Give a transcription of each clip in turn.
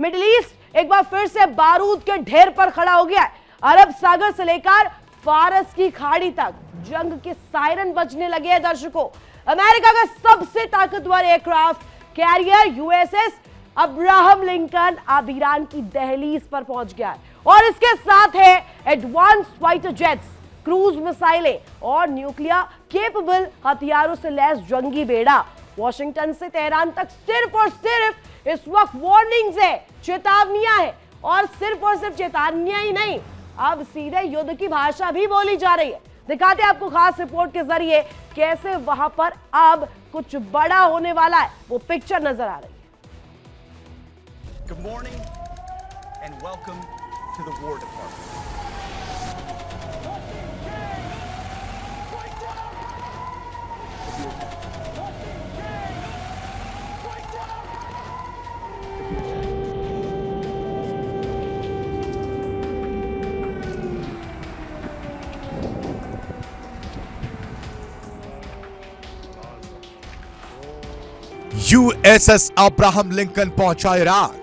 Middle east एक बार फिर से बारूद के ढेर पर खड़ा हो गया है। अरब सागर से लेकर फारस की खाड़ी तक जंग के सायरन बजने लगे हैं दर्शकों। अमेरिका का सबसे ताकतवर aircraft carrier USS Abraham Lincoln अब ईरान की दहलीज पर पहुंच गया है और इसके साथ है एडवांस फाइटर जेट्स, क्रूज मिसाइलें और न्यूक्लियर केपेबल हथियारों से लैस जंगी बेड़ा। वॉशिंगटन से तेहरान तक सिर्फ और सिर्फ इस वक्त वार्निंग्स है, चेतावनियां है और सिर्फ चेतावनियां ही नहीं, अब सीधे युद्ध की भाषा भी बोली जा रही है। दिखाते हैं आपको खास रिपोर्ट के जरिए कैसे वहां पर अब कुछ बड़ा होने वाला है, वो पिक्चर नजर आ रही है। Good morning and welcome to the War Department. USS Abraham Lincoln पहुंचा ईरान।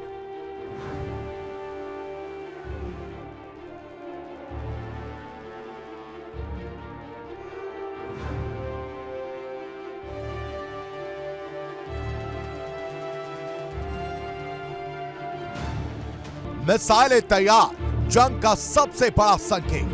मिसाइलें तैयार, जंग का सबसे बड़ा संकेत।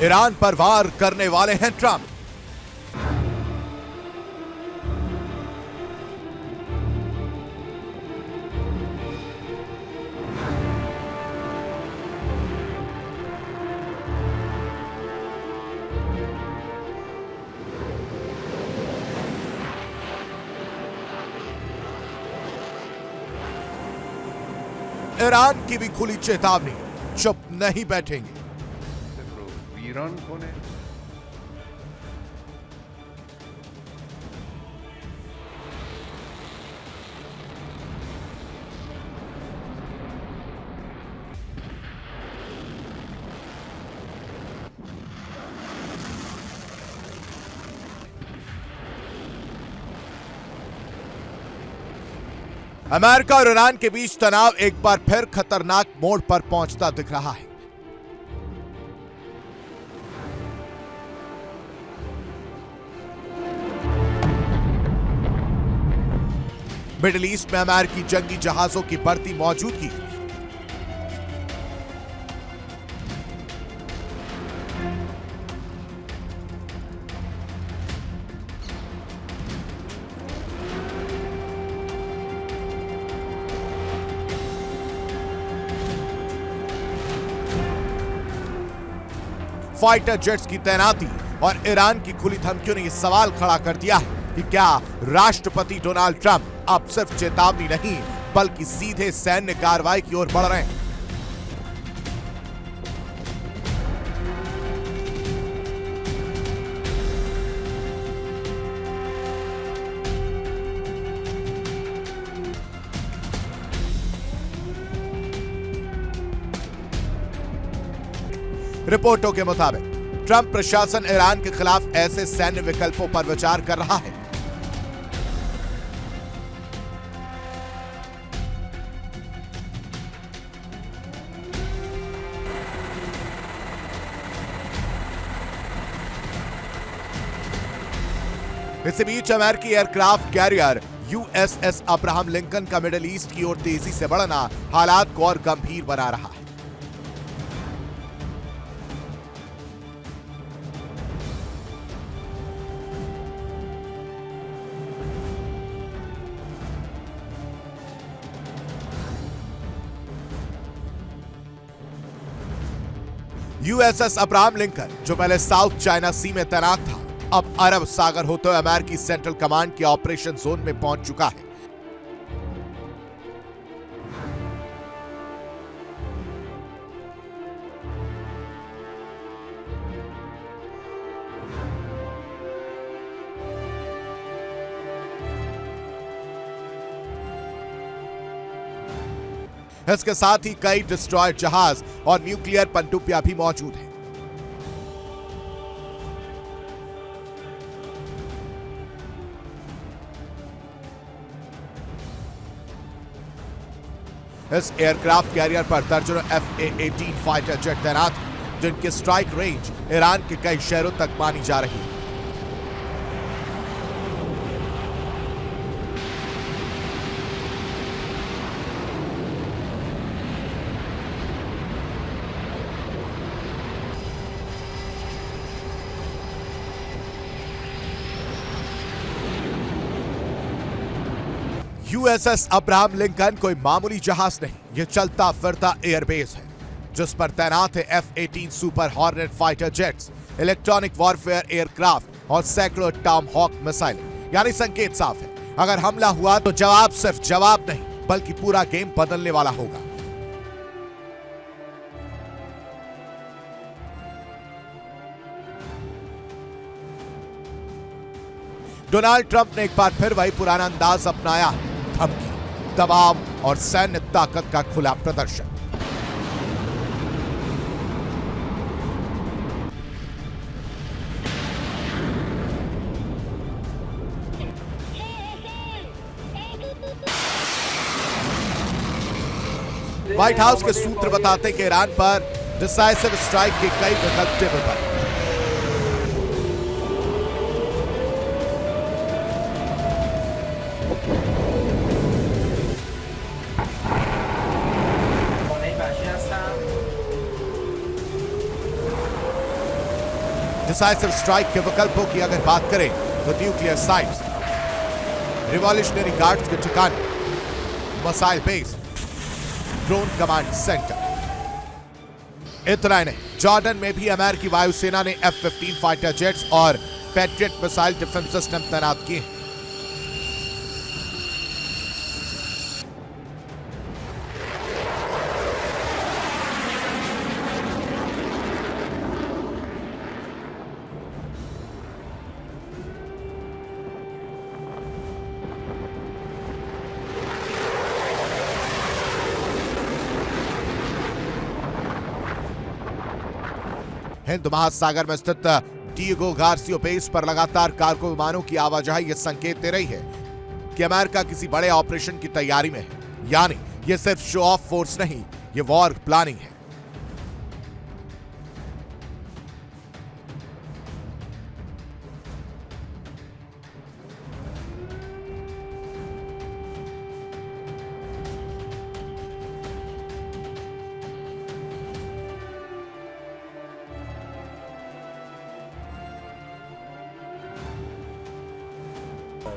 ईरान पर वार करने वाले हैं ट्रंप। ईरान की भी खुली चेतावनी, चुप नहीं बैठेंगे। ईरान कौन है? अमेरिका और ईरान के बीच तनाव एक बार फिर खतरनाक मोड़ पर पहुंचता दिख रहा है। मिडिल ईस्ट में अमेरिकी जंगी जहाजों की बढ़ती मौजूदगी, फाइटर जेट्स की तैनाती और ईरान की खुली धमकियों ने यह सवाल खड़ा कर दिया है कि क्या राष्ट्रपति डोनाल्ड ट्रंप अब सिर्फ चेतावनी नहीं बल्कि सीधे सैन्य कार्रवाई की ओर बढ़ रहे हैं। रिपोर्टों के मुताबिक ट्रंप प्रशासन ईरान के खिलाफ ऐसे सैन्य विकल्पों पर विचार कर रहा है। इसी बीच अमेरिकी aircraft carrier USS Abraham Lincoln का मिडिल ईस्ट की ओर तेजी से बढ़ना हालात को और गंभीर बना रहा है। यूएसएस अब्राहम लिंकन जो पहले साउथ चाइना सी में तैनात था, अब अरब सागर होते हुए अमेरिकी सेंट्रल कमांड के ऑपरेशन जोन में पहुंच चुका है। इसके साथ ही कई डिस्ट्रॉयर जहाज और न्यूक्लियर पनडुब्बियां भी मौजूद हैं। इस एयरक्राफ्ट कैरियर पर दर्जनों FA-18 फाइटर जेट तैनात हैं, जिनकी स्ट्राइक रेंज ईरान के कई शहरों तक मानी जा रही है। USS अब्राहम लिंकन कोई मामूली जहाज नहीं, ये चलता फिरता एयरबेस है जिस पर तैनात है F-18 super hornet fighter jets, electronic warfare aircraft और सैकड़ों टॉम हॉक मिसाइल। यानी संकेत साफ है, अगर हमला हुआ तो जवाब सिर्फ जवाब नहीं बल्कि पूरा गेम बदलने वाला होगा। डोनाल्ड ट्रंप ने एक बार फिर वही पुराना अंदाज अपनाया, धमकी, दबाव और सैन्य ताकत का खुला प्रदर्शन। व्हाइट हाउस के सूत्र बताते हैं कि ईरान पर डिसाइसिव स्ट्राइक के कई विकल्प टेबल पर। डिसाइसिव स्ट्राइक के विकल्पों की अगर बात करें तो न्यूक्लियर साइट्स, रिवॉल्यूशनरी गार्ड्स के ठिकाने, missile base, drone command centre. इतना ही नहीं, जॉर्डन में भी अमेरिकी वायुसेना ने F-15 फाइटर जेट्स और पैट्रियट मिसाइल डिफेंस सिस्टम तैनात किए हैं। हिंद महासागर में स्थित डिएगो गार्सिया बेस पर लगातार कार्गो विमानों की आवाजाही ये संकेत दे रही है कि अमेरिका किसी बड़े ऑपरेशन की तैयारी में है। यानी ये सिर्फ शो ऑफ फोर्स नहीं, ये वॉर प्लानिंग है।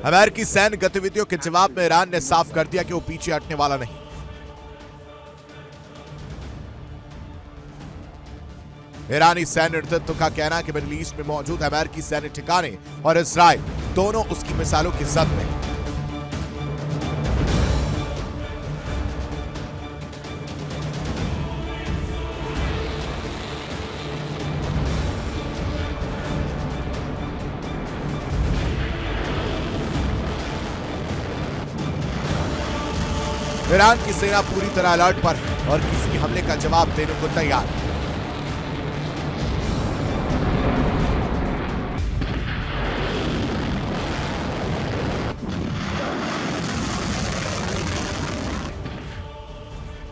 अमेरिकी सैन्य गतिविधियों के जवाब में ईरान ने साफ कर दिया कि वो पीछे हटने वाला नहीं। ईरानी सैन्य नेतृत्व का कहना है कि मिडिल ईस्ट में मौजूद अमेरिकी सैन्य ठिकाने और इजराइल दोनों उसकी मिसाइलों की जद में। ईरान की सेना पूरी तरह अलर्ट पर है और किसी हमले का जवाब देने को तैयार है।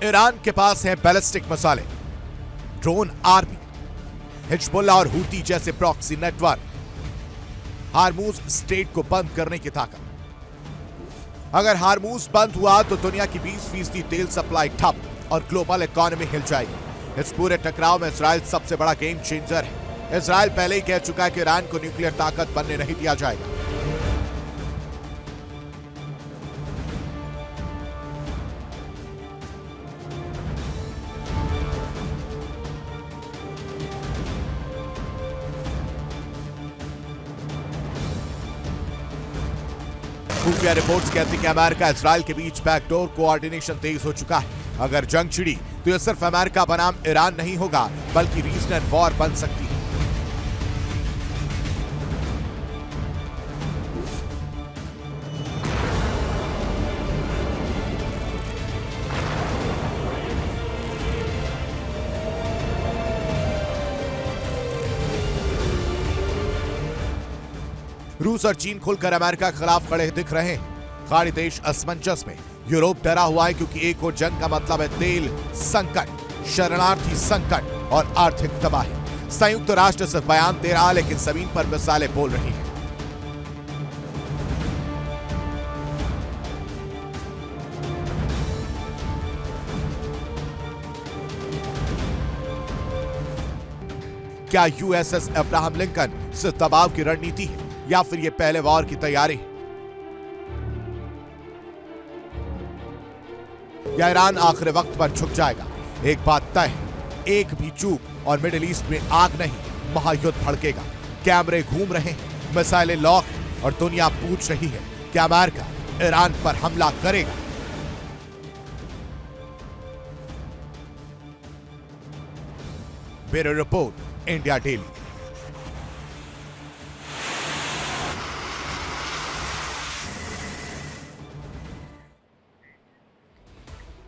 ईरान के पास है बैलिस्टिक मिसाइलें, ड्रोन आर्मी, हिजबुल्लाह और हूती जैसे प्रॉक्सी नेटवर्क, हार्मूज स्ट्रेट को बंद करने की ताकत। अगर हार्मूज बंद हुआ तो दुनिया की 20% तेल सप्लाई ठप और ग्लोबल इकोनॉमी हिल जाएगी। इस पूरे टकराव में इजराइल सबसे बड़ा गेम चेंजर है। इजराइल पहले ही कह चुका है कि ईरान को न्यूक्लियर ताकत बनने नहीं दिया जाएगा। खुफिया रिपोर्ट्स कहती हैं कि अमेरिका इजराइल के बीच बैकडोर कोऑर्डिनेशन तेज हो चुका है। अगर जंग छिड़ी तो यह सिर्फ अमेरिका बनाम ईरान नहीं होगा बल्कि रीजनल वॉर बन सकती है। रूस और चीन खुलकर अमेरिका के खिलाफ खड़े दिख रहे हैं। खाड़ी देश असमंजस में। यूरोप डरा हुआ है क्योंकि एक और जंग का मतलब है तेल संकट, शरणार्थी संकट और आर्थिक तबाही। संयुक्त राष्ट्र सिर्फ बयान दे रहा, लेकिन जमीन पर मिसालें बोल रही हैं। क्या यूएसएस अब्राहम लिंकन सिर्फ दबाव की रणनीति है या फिर यह पहले वॉर की तैयारी है? या ईरान आखिरी वक्त पर झुक जाएगा? एक बात तय है, एक भी चूक और मिडिल ईस्ट में आग नहीं, महायुद्ध भड़केगा। कैमरे घूम रहे हैं, मिसाइलें लॉक हैं और दुनिया पूछ रही है कि अमेरिका ईरान पर हमला करेगा। Bureau report, India daily.